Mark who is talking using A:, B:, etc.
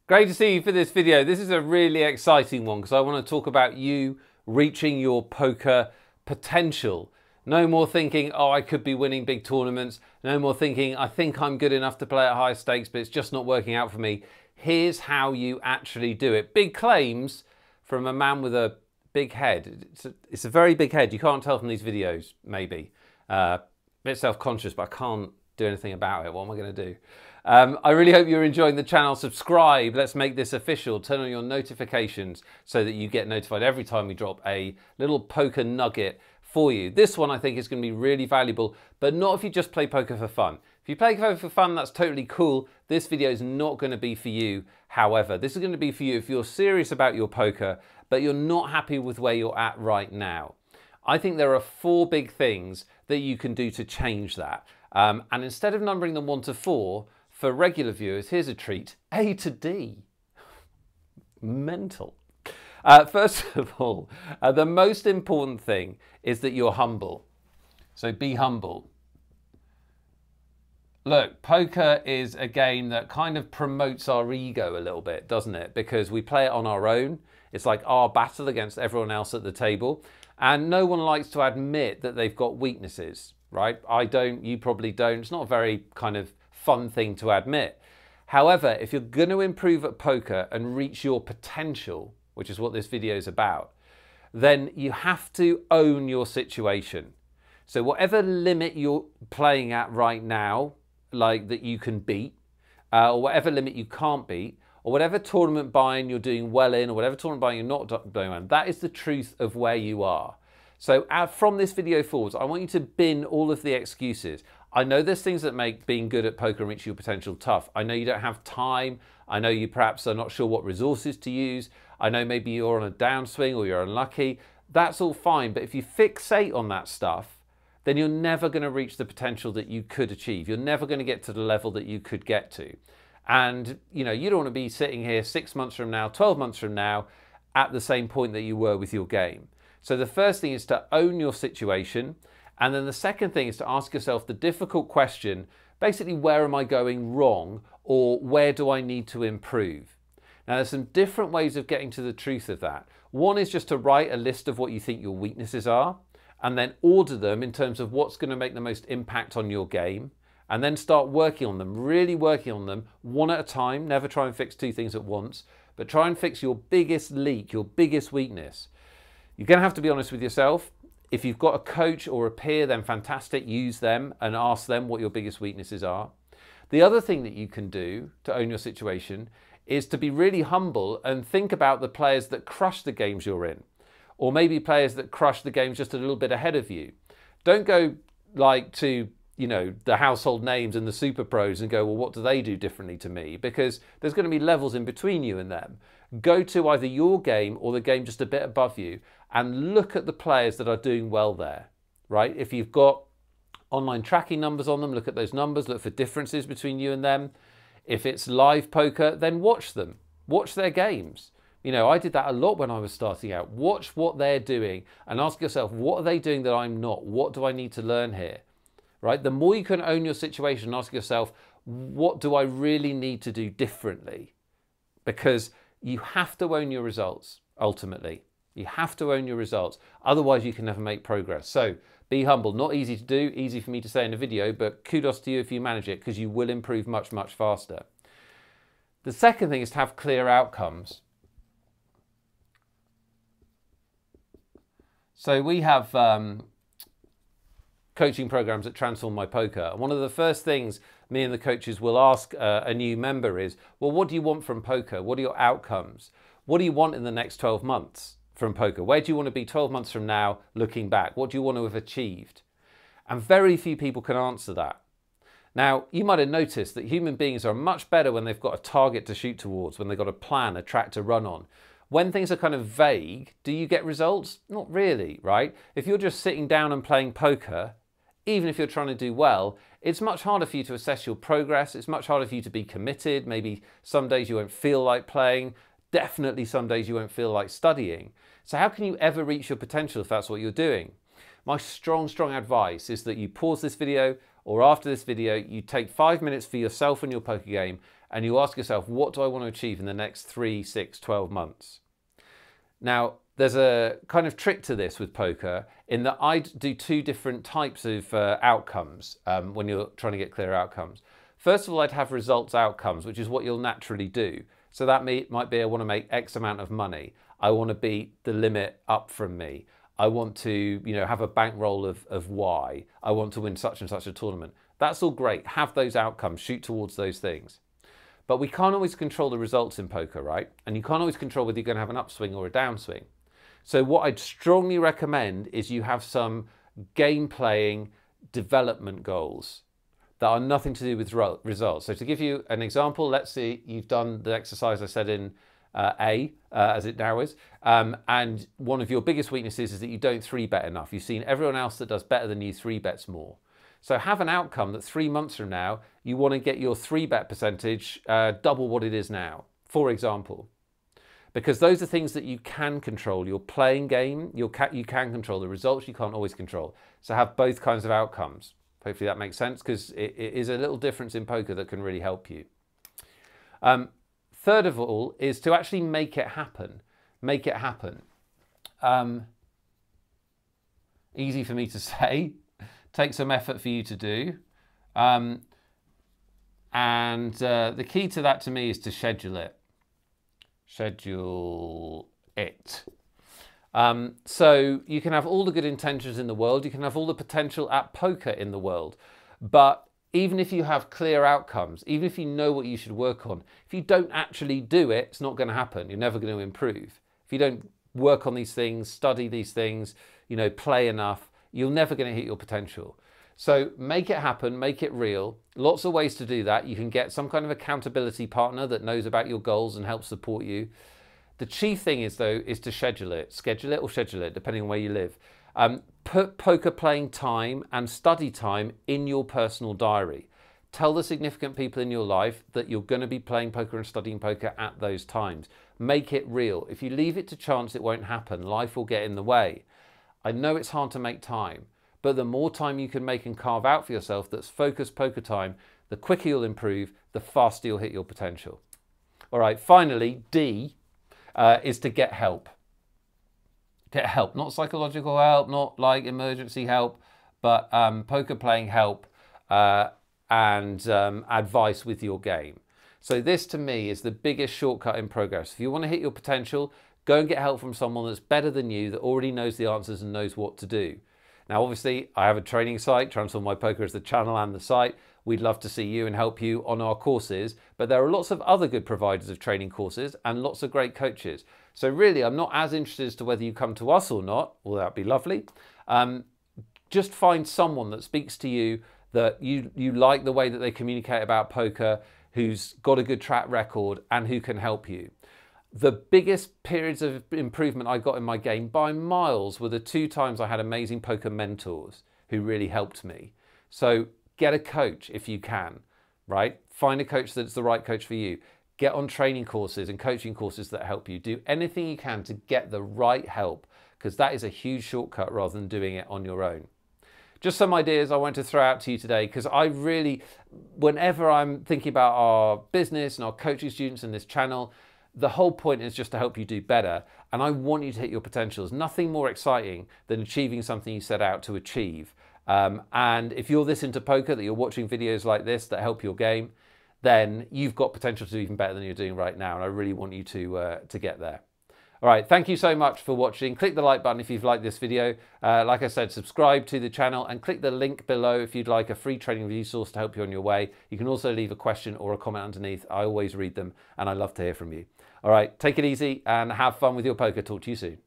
A: Great to see you for this video. This is a really exciting one because I want to talk about you reaching your poker potential. No more thinking, oh, I could be winning big tournaments. No more thinking, I think I'm good enough to play at high stakes, but it's just not working out for me. Here's how you actually do it. Big claims from a man with a big head. It's a very big head. You can't tell from these videos, maybe. A bit self-conscious, but I can't do anything about it. What am I going to do? I really hope you're enjoying the channel. Subscribe. Let's make this official. Turn on your notifications so that you get notified every time we drop a little poker nugget for you. This one I think is going to be really valuable, but not if you just play poker for fun. If you play poker for fun, that's totally cool. This video is not going to be for you. However, this is going to be for you if you're serious about your poker, but you're not happy with where you're at right now. I think there are 4 big things that you can do to change that. And instead of numbering them 1 to 4, for regular viewers, here's a treat, A to D. Mental. First of all, the most important thing is that you're humble. So be humble. Look, poker is a game that kind of promotes our ego a little bit, doesn't it? Because we play it on our own. It's like our battle against everyone else at the table. And no one likes to admit that they've got weaknesses, right? I don't, you probably don't. It's not a very kind of fun thing to admit. However, if you're going to improve at poker and reach your potential, which is what this video is about, then you have to own your situation. So whatever limit you're playing at right now, like that you can beat, or whatever limit you can't beat, or whatever tournament buy-in you're doing well in, or whatever tournament buy-in you're not doing well in, that is the truth of where you are. So from this video forwards, I want you to bin all of the excuses. I know there's things that make being good at poker and reaching your potential tough. I know you don't have time. I know you perhaps are not sure what resources to use. I know maybe you're on a downswing or you're unlucky. That's all fine. But if you fixate on that stuff, then you're never going to reach the potential that you could achieve. You're never going to get to the level that you could get to. And you know, you don't want to be sitting here 6 months from now, 12 months from now, at the same point that you were with your game. So the first thing is to own your situation. And then the second thing is to ask yourself the difficult question, basically, where am I going wrong, or where do I need to improve? Now, there's some different ways of getting to the truth of that. One is just to write a list of what you think your weaknesses are, and then order them in terms of what's going to make the most impact on your game, and then start working on them, really working on them, one at a time. Never try and fix 2 things at once, but try and fix your biggest leak, your biggest weakness. You're going to have to be honest with yourself. If you've got a coach or a peer, then fantastic, use them and ask them what your biggest weaknesses are. The other thing that you can do to own your situation is to be really humble and think about the players that crush the games you're in, or maybe players that crush the games just a little bit ahead of you. Don't go like to, you know, the household names and the super pros and go, well, what do they do differently to me? Because there's going to be levels in between you and them. Go to either your game or the game just a bit above you and look at the players that are doing well there, right? If you've got online tracking numbers on them, look at those numbers, look for differences between you and them. If it's live poker, then watch them, watch their games. You know, I did that a lot when I was starting out. Watch what they're doing and ask yourself, what are they doing that I'm not? What do I need to learn here, right? The more you can own your situation, ask yourself, what do I really need to do differently? Because you have to own your results, ultimately. You have to own your results. Otherwise, you can never make progress. So be humble. Not easy to do, easy for me to say in a video, but kudos to you if you manage it, because you will improve much, much faster. The second thing is to have clear outcomes. So we have coaching programs that transform my poker. One of the first things me and the coaches will ask a new member is, well, what do you want from poker? What are your outcomes? What do you want in the next 12 months from poker? Where do you want to be 12 months from now looking back? What do you want to have achieved? And very few people can answer that. Now, you might have noticed that human beings are much better when they've got a target to shoot towards, when they've got a plan, a track to run on. When things are kind of vague, do you get results? Not really, right? If you're just sitting down and playing poker, even if you're trying to do well, it's much harder for you to assess your progress. It's much harder for you to be committed. Maybe some days you won't feel like playing. Definitely some days you won't feel like studying. So how can you ever reach your potential if that's what you're doing? My strong advice is that you pause this video, or after this video, you take 5 minutes for yourself and your poker game and you ask yourself, what do I want to achieve in the next 3, 6, 12 months? Now, there's a kind of trick to this with poker in that I do 2 different types of outcomes when you're trying to get clear outcomes. First of all, I'd have results outcomes, which is what you'll naturally do. So that might be I want to make X amount of money. I want to beat the limit up from me. I want to, have a bankroll of Y. I want to win such and such a tournament. That's all great. Have those outcomes. Shoot towards those things. But we can't always control the results in poker, right? And you can't always control whether you're going to have an upswing or a downswing. So what I'd strongly recommend is you have some game playing development goals that are nothing to do with results. So to give you an example, let's say you've done the exercise I said in as it now is, and one of your biggest weaknesses is that you don't 3-bet enough. You've seen everyone else that does better than you 3-bets more. So have an outcome that 3 months from now, you want to get your 3-bet percentage double what it is now, for example. Because those are things that you can control. Your playing game, you can control. The results you can't always control. So have both kinds of outcomes. Hopefully that makes sense, because it is a little difference in poker that can really help you. Third of all is to actually make it happen. Make it happen. Easy for me to say. Takes some effort for you to do. The key to that to me is to schedule it. Schedule it. So you can have all the good intentions in the world, you can have all the potential at poker in the world, but even if you have clear outcomes, even if you know what you should work on, if you don't actually do it, it's not going to happen. You're never going to improve. If you don't work on these things, study these things, play enough, you're never going to hit your potential. So make it happen, make it real. Lots of ways to do that. You can get some kind of accountability partner that knows about your goals and helps support you. The chief thing is, though, is to schedule it. Schedule it or schedule it, depending on where you live. Put poker playing time and study time in your personal diary. Tell the significant people in your life that you're going to be playing poker and studying poker at those times. Make it real. If you leave it to chance, it won't happen. Life will get in the way. I know it's hard to make time, but the more time you can make and carve out for yourself that's focused poker time, the quicker you'll improve, the faster you'll hit your potential. All right, finally, D is to get help. Get help, not psychological help, not like emergency help, but poker playing help and advice with your game. So this to me is the biggest shortcut in progress. If you want to hit your potential, go and get help from someone that's better than you, that already knows the answers and knows what to do. Now, obviously, I have a training site, Transform My Poker is the channel and the site. We'd love to see you and help you on our courses, but there are lots of other good providers of training courses and lots of great coaches. So really, I'm not as interested as to whether you come to us or not, well, that'd be lovely. Just find someone that speaks to you, that you like the way that they communicate about poker, who's got a good track record and who can help you. The biggest periods of improvement I got in my game by miles were the 2 times I had amazing poker mentors who really helped me. So get a coach if you can, right? Find a coach that's the right coach for you. Get on training courses and coaching courses that help you. Do anything you can to get the right help, because that is a huge shortcut rather than doing it on your own. Just some ideas I want to throw out to you today, because I really, whenever I'm thinking about our business and our coaching students in this channel, the whole point is just to help you do better, and I want you to hit your potentials. Nothing more exciting than achieving something you set out to achieve. And if you're this into poker, that you're watching videos like this that help your game, then you've got potential to do even better than you're doing right now, and I really want you to get there. All right, thank you so much for watching. Click the like button if you've liked this video. Like I said, subscribe to the channel and click the link below if you'd like a free training resource to help you on your way. You can also leave a question or a comment underneath. I always read them and I love to hear from you. All right, take it easy and have fun with your poker. Talk to you soon.